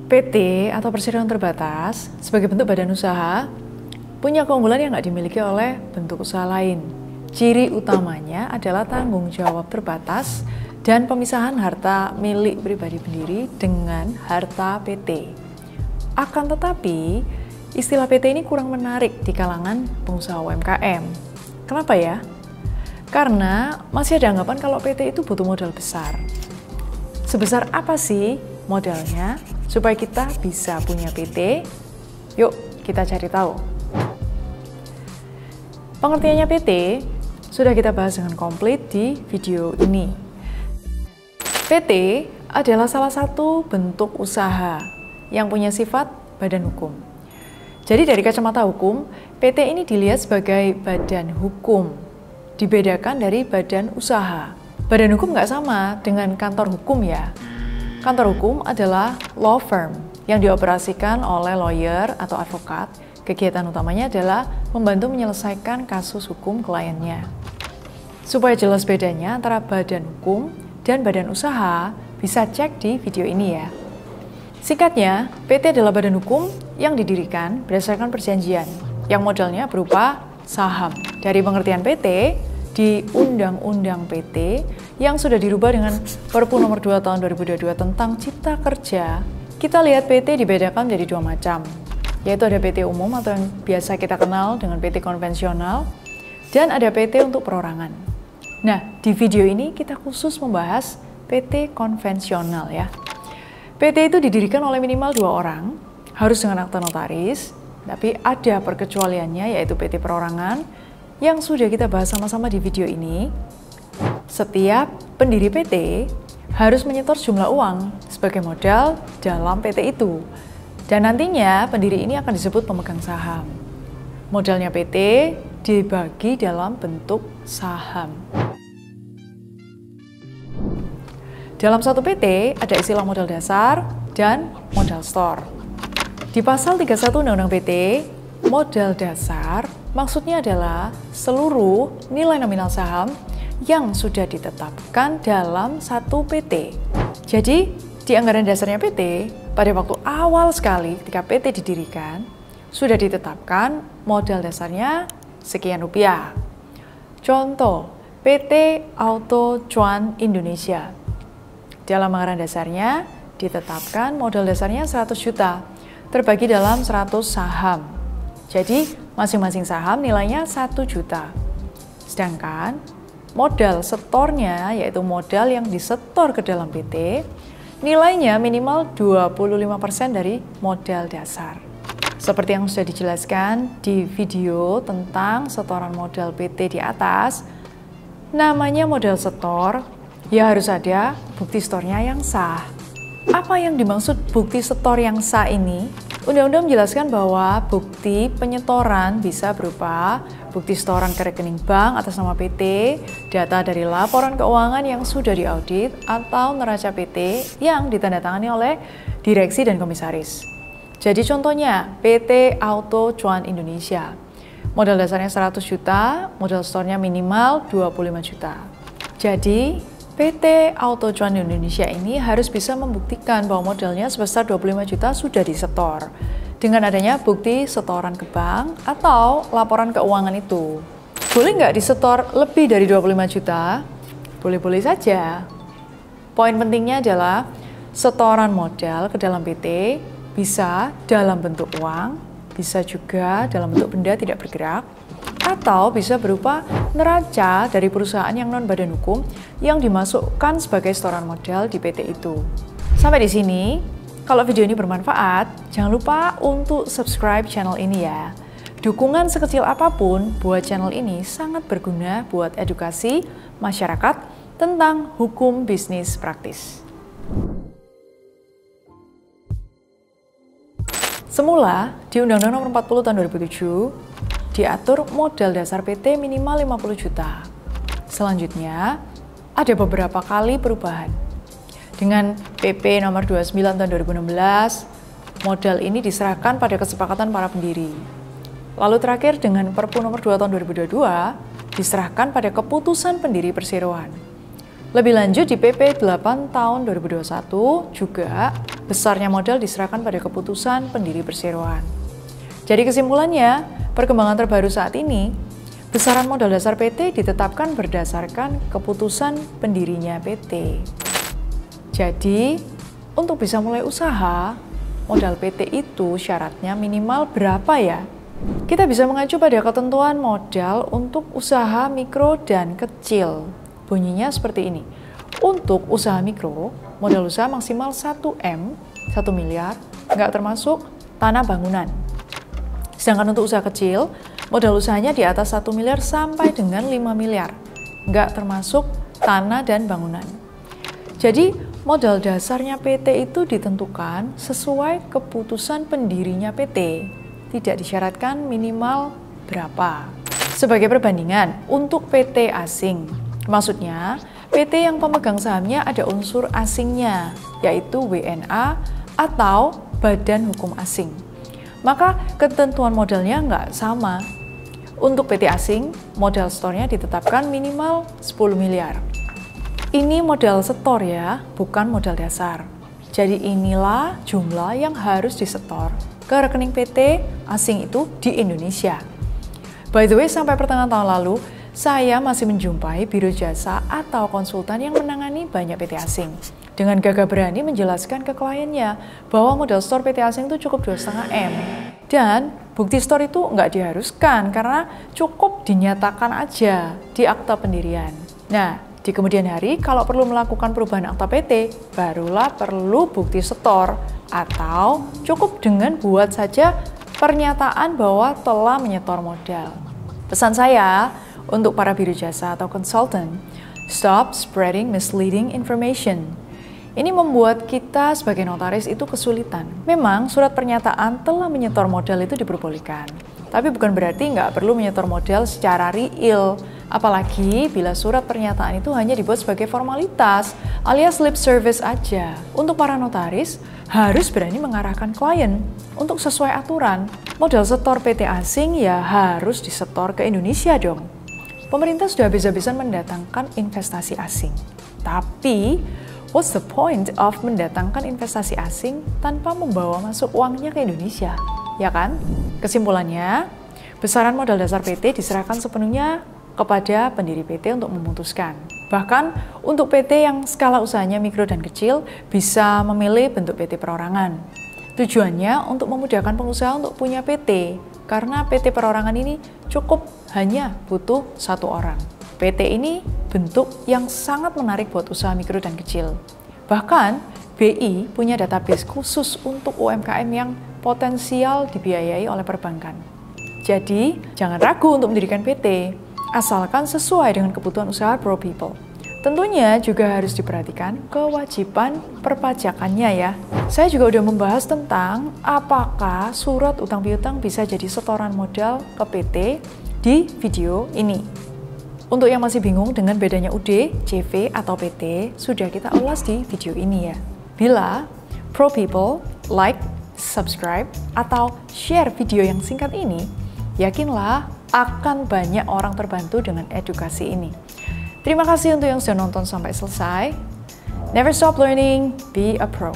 PT atau perseroan terbatas sebagai bentuk badan usaha punya keunggulan yang nggak dimiliki oleh bentuk usaha lain. Ciri utamanya adalah tanggung jawab terbatas dan pemisahan harta milik pribadi pendiri dengan harta PT. Akan tetapi, istilah PT ini kurang menarik di kalangan pengusaha UMKM. Kenapa ya? Karena masih ada anggapan kalau PT itu butuh modal besar. Sebesar apa sih modalnya supaya kita bisa punya PT? Yuk, kita cari tahu. Pengertiannya PT sudah kita bahas dengan komplit di video ini. PT adalah salah satu bentuk usaha yang punya sifat badan hukum. Jadi dari kacamata hukum, PT ini dilihat sebagai badan hukum, dibedakan dari badan usaha. Badan hukum nggak sama dengan kantor hukum ya. Kantor hukum adalah law firm yang dioperasikan oleh lawyer atau advokat. Kegiatan utamanya adalah membantu menyelesaikan kasus hukum kliennya. Supaya jelas bedanya antara badan hukum dan badan usaha, bisa cek di video ini ya. Singkatnya, PT adalah badan hukum yang didirikan berdasarkan perjanjian, yang modalnya berupa saham. Dari pengertian PT, di Undang-Undang PT yang sudah dirubah dengan Perpu nomor 2 tahun 2022 tentang Cipta Kerja, kita lihat PT dibedakan menjadi dua macam, yaitu ada PT umum atau yang biasa kita kenal dengan PT konvensional, dan ada PT untuk perorangan. Nah, di video ini kita khusus membahas PT konvensional ya. PT itu didirikan oleh minimal 2 orang, harus dengan akta notaris, tapi ada perkecualiannya yaitu PT perorangan yang sudah kita bahas sama-sama di video ini. Setiap pendiri PT harus menyetor jumlah uang sebagai modal dalam PT itu. Dan nantinya pendiri ini akan disebut pemegang saham. Modalnya PT dibagi dalam bentuk saham. Dalam satu PT ada istilah modal dasar dan modal store. Di pasal 31 Undang-Undang PT, modal dasar maksudnya adalah seluruh nilai nominal saham yang sudah ditetapkan dalam satu PT. Jadi, di anggaran dasarnya PT, pada waktu awal sekali ketika PT didirikan, sudah ditetapkan modal dasarnya sekian rupiah. Contoh, PT Auto Chuan Indonesia. Dalam anggaran dasarnya, ditetapkan modal dasarnya 100 juta, terbagi dalam 100 saham. Jadi, masing-masing saham nilainya 1 juta. Sedangkan, modal setornya, yaitu modal yang disetor ke dalam PT, nilainya minimal 25% dari modal dasar. Seperti yang sudah dijelaskan di video tentang setoran modal PT di atas, namanya modal setor, ya harus ada bukti setornya yang sah. Apa yang dimaksud bukti setor yang sah ini? Undang-undang menjelaskan bahwa bukti penyetoran bisa berupa bukti setoran ke rekening bank atas nama PT, data dari laporan keuangan yang sudah diaudit, atau neraca PT yang ditandatangani oleh direksi dan komisaris. Jadi contohnya PT Auto Chuan Indonesia. Modal dasarnya 100 juta, modal setornya minimal 25 juta. Jadi PT Auto Chuan Indonesia ini harus bisa membuktikan bahwa modalnya sebesar 25 juta sudah disetor dengan adanya bukti setoran ke bank atau laporan keuangan itu. Boleh nggak disetor lebih dari 25 juta? Boleh-boleh saja. Poin pentingnya adalah setoran modal ke dalam PT bisa dalam bentuk uang, bisa juga dalam bentuk benda tidak bergerak, atau bisa berupa neraca dari perusahaan yang non-badan hukum yang dimasukkan sebagai setoran modal di PT itu. Sampai di sini, kalau video ini bermanfaat, jangan lupa untuk subscribe channel ini ya. Dukungan sekecil apapun buat channel ini sangat berguna buat edukasi masyarakat tentang hukum bisnis praktis. Semula, di Undang-Undang Nomor 40 Tahun 2007, diatur modal dasar PT minimal 50 juta. Selanjutnya, ada beberapa kali perubahan. Dengan PP nomor 29 tahun 2016, modal ini diserahkan pada kesepakatan para pendiri. Lalu terakhir dengan Perpu nomor 2 tahun 2022, diserahkan pada keputusan pendiri perseroan. Lebih lanjut di PP 8 tahun 2021 juga besarnya modal diserahkan pada keputusan pendiri perseroan. Jadi kesimpulannya, perkembangan terbaru saat ini, besaran modal dasar PT ditetapkan berdasarkan keputusan pendirinya PT. Jadi, untuk bisa mulai usaha, modal PT itu syaratnya minimal berapa ya? Kita bisa mengacu pada ketentuan modal untuk usaha mikro dan kecil. Bunyinya seperti ini. Untuk usaha mikro, modal usaha maksimal 1M, 1 miliar, nggak termasuk tanah bangunan. Sedangkan untuk usaha kecil, modal usahanya di atas 1 miliar sampai dengan 5 miliar, nggak termasuk tanah dan bangunan. Jadi, modal dasarnya PT itu ditentukan sesuai keputusan pendirinya PT. Tidak disyaratkan minimal berapa. Sebagai perbandingan, untuk PT asing, maksudnya PT yang pemegang sahamnya ada unsur asingnya, yaitu WNA atau Badan Hukum Asing. Maka ketentuan modalnya nggak sama. Untuk PT asing, modal setornya ditetapkan minimal 10 miliar. Ini modal setor ya, bukan modal dasar. Jadi inilah jumlah yang harus disetor ke rekening PT asing itu di Indonesia. By the way, sampai pertengahan tahun lalu, saya masih menjumpai biro jasa atau konsultan yang menangani banyak PT asing. Dengan gagah berani menjelaskan ke kliennya bahwa modal setor PT asing itu cukup 2,5 M. Dan bukti setor itu nggak diharuskan karena cukup dinyatakan aja di akta pendirian. Nah, di kemudian hari, kalau perlu melakukan perubahan akta PT, barulah perlu bukti setor atau cukup dengan buat saja pernyataan bahwa telah menyetor modal. Pesan saya untuk para biro jasa atau konsultan, stop spreading misleading information. Ini membuat kita sebagai notaris itu kesulitan. Memang surat pernyataan telah menyetor modal itu diperbolehkan, tapi bukan berarti nggak perlu menyetor modal secara real. Apalagi bila surat pernyataan itu hanya dibuat sebagai formalitas alias lip service aja. Untuk para notaris, harus berani mengarahkan klien untuk sesuai aturan. Modal setor PT asing ya harus disetor ke Indonesia dong. Pemerintah sudah habis-habisan mendatangkan investasi asing. Tapi, what's the point of mendatangkan investasi asing tanpa membawa masuk uangnya ke Indonesia? Ya kan? Kesimpulannya, besaran modal dasar PT diserahkan sepenuhnya kepada pendiri PT untuk memutuskan. Bahkan untuk PT yang skala usahanya mikro dan kecil bisa memilih bentuk PT perorangan. Tujuannya untuk memudahkan pengusaha untuk punya PT, karena PT perorangan ini cukup hanya butuh 1 orang. PT ini bentuk yang sangat menarik buat usaha mikro dan kecil. Bahkan BI punya database khusus untuk UMKM yang potensial dibiayai oleh perbankan. Jadi jangan ragu untuk mendirikan PT, asalkan sesuai dengan kebutuhan usaha ProPeople. Tentunya juga harus diperhatikan kewajiban perpajakannya ya. Saya juga udah membahas tentang apakah surat utang piutang bisa jadi setoran modal ke PT di video ini. Untuk yang masih bingung dengan bedanya UD, CV, atau PT, sudah kita ulas di video ini ya. Bila ProPeople like, subscribe, atau share video yang singkat ini, yakinlah akan banyak orang terbantu dengan edukasi ini. Terima kasih untuk yang sudah nonton sampai selesai. Never stop learning, be a pro.